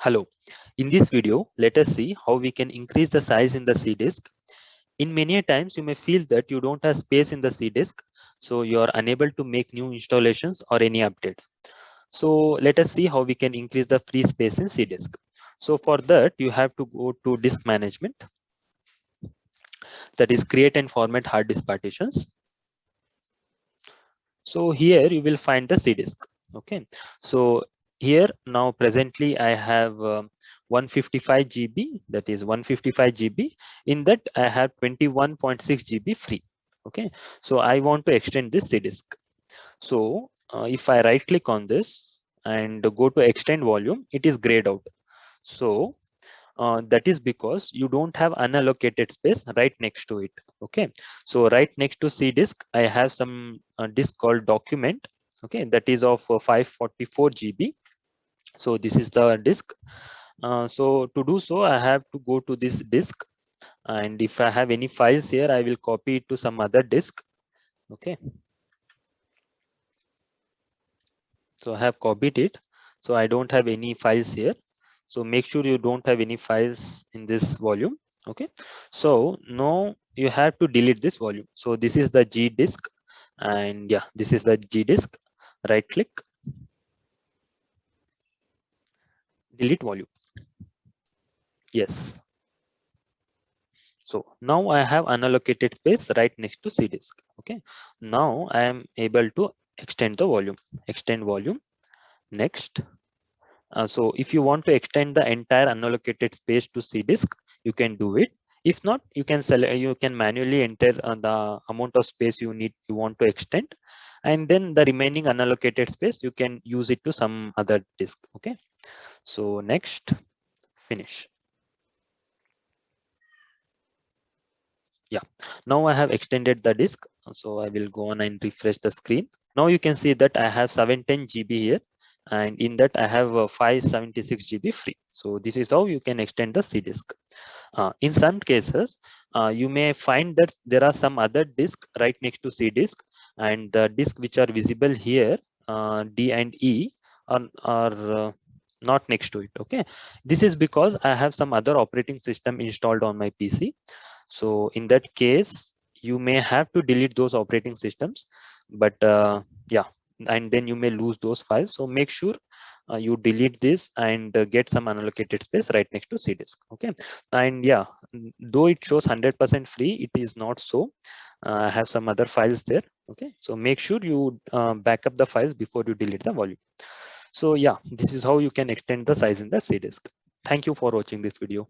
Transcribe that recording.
Hello. In this video, let us see how we can increase the size in the C disk. In many times, you may feel that you don't have space in the C disk, so you are unable to make new installations or any updates. So let us see how we can increase the free space in C disk. So for that, you have to go to disk management, that is create and format hard disk partitions. So here you will find the C disk. Okay. So here now presently I have 155 GB, that is 155 GB. In that I have 21.6 GB free. Okay. So I want to extend this C disk. So if I right click on this and go to extend volume, it is grayed out. So that is because you don't have unallocated space right next to it. Okay, so right next to C disk I have some disk called document. Okay, that is of 544 GB. So this is the disk. So to do so I have to go to this disk, and if I have any files here I will copy it to some other disk. Okay, so I have copied it, so I don't have any files here. So make sure you don't have any files in this volume. Okay, so now you have to delete this volume. So this is the G disk, and yeah, this is the G disk. Right click, delete volume. Yes. So now I have unallocated space right next to C disk. Okay, now I am able to extend the volume. Extend volume. Next. So if you want to extend the entire unallocated space to C disk, you can do it. If not, you can select, you can manually enter the amount of space you want to extend, and then the remaining unallocated space you can use it to some other disk. Okay. So next, finish. Yeah. Now I have extended the disk. So I will go on and refresh the screen. Now you can see that I have 710 GB here, and in that I have 576 GB free. So this is how you can extend the C disk. In some cases, you may find that there are some other disk right next to C disk, and the disk which are visible here, D and E, are not next to it. Okay, this is because I have some other operating system installed on my PC. So in that case, you may have to delete those operating systems, but yeah, and then you may lose those files. So make sure you delete this and get some unallocated space right next to C disk. Okay, and yeah, though it shows 100% free, it is not so. I have some other files there. Okay, so make sure you back up the files before you delete the volume. So yeah, this is how you can extend the size in the C disk. Thank you for watching this video.